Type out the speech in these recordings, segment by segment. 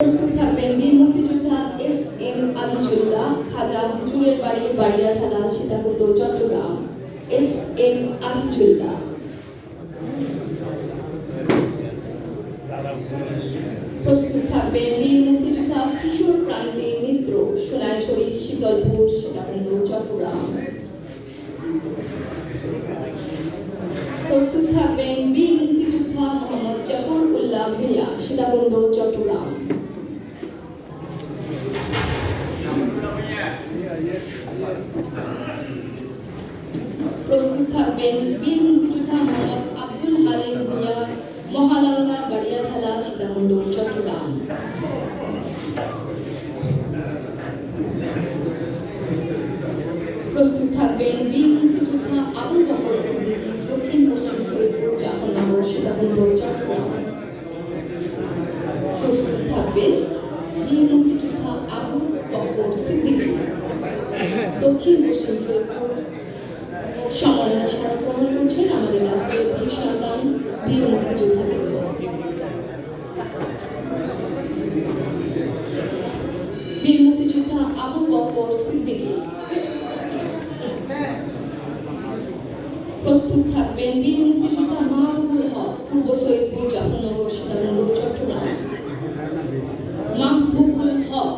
প্রস্তুত থাকবেন বীর মুক্তিযোদ্ধা এস এম আজিজুল্লাহ, খাজা হুজুরের বাড়ি, বাড়িয়াঢালা, সীতাকুণ্ড, চট্টগ্রাম। S M Azizullah. প্রস্তুত থাকবেন বীর মুক্তিযোদ্ধা কিশোর ক্রান্তি মিত্র, সোনাইছড়ি, শীতলপুর, সীতাকুণ্ড, চট্টগ্রাম। প্রস্তুত থাকবেন বীর মুক্তিযোদ্ধা মোহাম্মদ জাফর উল্লাহ ভূঁইয়া, সীতাকুণ্ড, চট্টগ্রাম। প্রস্তুত থাকবেন বীর মুক্তিযোদ্ধা মোহাম্মদ আব্দুল হালিম ভূঁইয়া, মহালঙ্গা, বাড়িয়াঢালা, সীতাকুণ্ড, চট্টগ্রাম। প্রস্তুত থাকবেন বীর মুক্তিযোদ্ধা আবুল বকর সিদ্দিকী, দক্ষিণ পশ্চিম সৈয়দপুর, জাফরনগর, সীতাকুণ্ড, চট্টগ্রাম। প্রস্তুত থাকবেন বীর মুক্তিযোদ্ধা আবুল বকর সিদ্দিকী, দক্ষিণ পশ্চিম সৈয়দপুর। সম্মাননা স্মারক গ্রহণ করছেন আমাদের রাষ্ট্রের বীর সন্তান, বীর মুক্তিযোদ্ধাবৃন্দ। বীর মুক্তিযোদ্ধা আবু বকর সিদ্দিকী। প্রস্তুত থাকবেন বীর মুক্তিযোদ্ধা মাহবুবুল হক, পূর্ব সৈয়দপুর, জাফরনগর, সীতাকুণ্ড, চট্টগ্রাম। মাহবুবুল হক।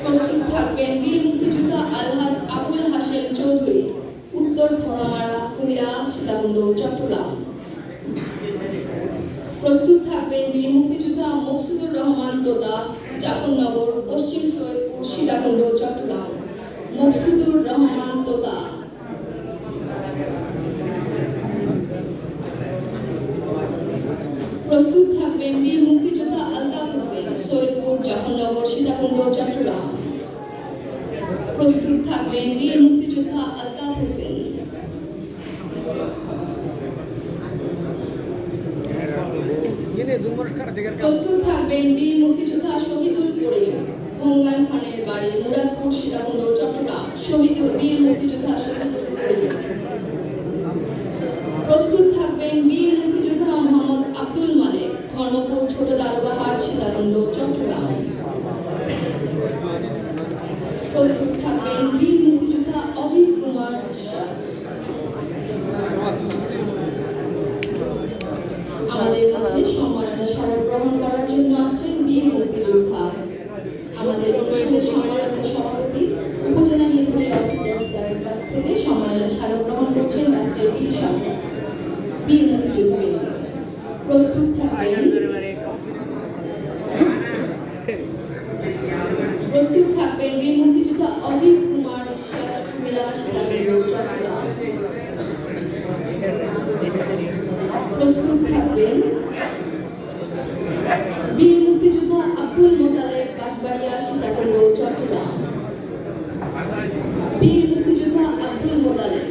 প্রস্তুত থাকবেন বীর মুক্তিযোদ্ধা আলহাজ আবুল হাশেম চৌধুরী, উত্তর ধরামারা, কুমিরা, সীতাকুণ্ড, চট্টগ্রাম। প্রস্তুত থাকবেন বীর মুক্তিযোদ্ধা মকসুদুর রহমান তোতা, জাফরনগর, পশ্চিম সৈয়দপুর, সীতাকুণ্ড, চট্টগ্রাম। মকসুদুর রহমান তোতা। প্রস্তুত থাকবেন বীর মুক্তিযোদ্ধা আলতাফ হোসেন, সৈয়দপুর, জাফরনগর, সীতাকুণ্ড, চট্টগ্রাম। প্রস্তুত থাকবেন বীর মুক্তিযোদ্ধা আলতাফ হোসেন। প্রস্তুত থাকবেন বীর মুক্তিযোদ্ধা শহীদুল করিম, ভঙ্গান খানের বাড়ি, মুরাদপুর, সীতাকুণ্ড, চট্টগ্রাম। বীর মুক্তিযোদ্ধা শহীদুল করিম। প্রস্তুত থাকবেন বীর মুক্তিযোদ্ধা মোহাম্মদ আব্দুল মালেক, ধর্মপুর, ছোট দারোগাহাট, সীতাকুণ্ড, চট্টগ্রাম। প্রস্তুত থাকবেন বীর মুক্তিযোদ্ধা অজিত কুমার বিশ্বাস। আমাদের কাছে সম্মাননা স্মারক গ্রহণ করার জন্য আসছেন বীর মুক্তিযোদ্ধা। আমাদের অনুষ্ঠানের সম্মানিত সভাপতি উপজেলা নির্বাহী অফিসার স্যারের কাছ থেকে সম্মাননা স্মারক গ্রহণ করছেন রাষ্ট্রের বীর সন্তান, বীর মুক্তিযোদ্ধা। প্রস্তুত থাকবেন বীর মুক্তিযোদ্ধা অজিত কুমার বিশ্বাস, কুমিল্লা, সীতাকুণ্ড, চট্টগ্রাম। প্রস্তুত থাকবেন বীর মুক্তিযোদ্ধা আব্দুল মোতালেব, বাঁশবাড়িয়া, সীতাকুণ্ড, চট্টগ্রাম। বীর মুক্তিযোদ্ধা আব্দুল মোতালেব।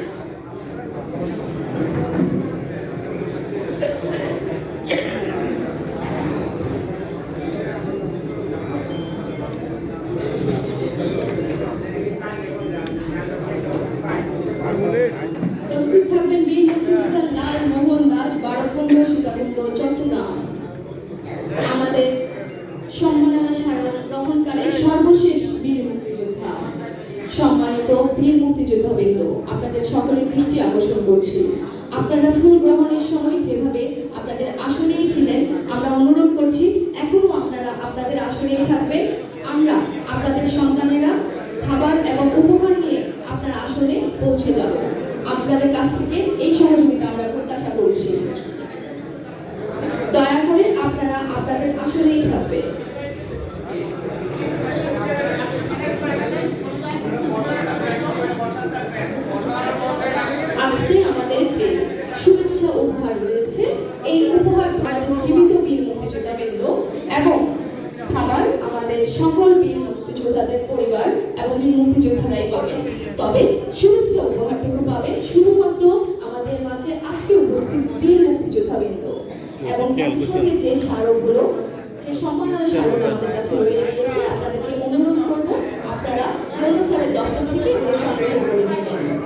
প্রস্তুত থাকবেন বীর মুক্তিযোদ্ধা লাল মোহন দাস, বারকুণ্ড, সীতাকুণ্ড, চট্টগ্রাম। আমাদের সম্মাননা স্মারক গ্রহণকারী সর্বশেষ বীর মুক্তিযোদ্ধা, সম্মানিত বীর মুক্তিযোদ্ধাবৃন্দ, আপনাদের সকলের দৃষ্টি আকর্ষণ করছি। আপনারা ফুল গ্রহণের সময় যেভাবে আপনাদের আসনেই ছিলেন, আমরা অনুরোধ করছি এখনো আপনারা আপনাদের আসনেই থাকবেন। আমরা আপনাদের সন্তানেরা খাবার এবং উপহার নিয়ে আপনার আসনে পৌঁছে যাব। আপনাদের কাছ থেকে এই সহযোগিতা আমরা প্রত্যাশা করছি। দয়া করে আপনারা আপনাদের আসনেই থাকবেন। আজকে আমাদের যে শুভেচ্ছা উপহার রয়েছে, এই উপহার আমাদের জীবিত বীর মুক্তিযোদ্ধাবৃন্দ এবং খাবার আমাদের সকল বীর মুক্তিযোদ্ধাদের পরিবার এবং বীর মুক্তিযোদ্ধারাই পাবেন। তবে শুভেচ্ছা উপহারটুকু পাবেন শুধুমাত্র আমাদের মাঝে আজকে উপস্থিত বীর মুক্তিযোদ্ধাবৃন্দ। এবং একই সঙ্গে যে স্মারকগুলো, যে সম্মাননা স্মারক আমাদের কাছে রয়ে গিয়েছে, আপনাদেরকে অনুরোধ করবো আপনারা স্যারের দপ্তর থেকে এগুলো সংগ্রহ করে নেবেন।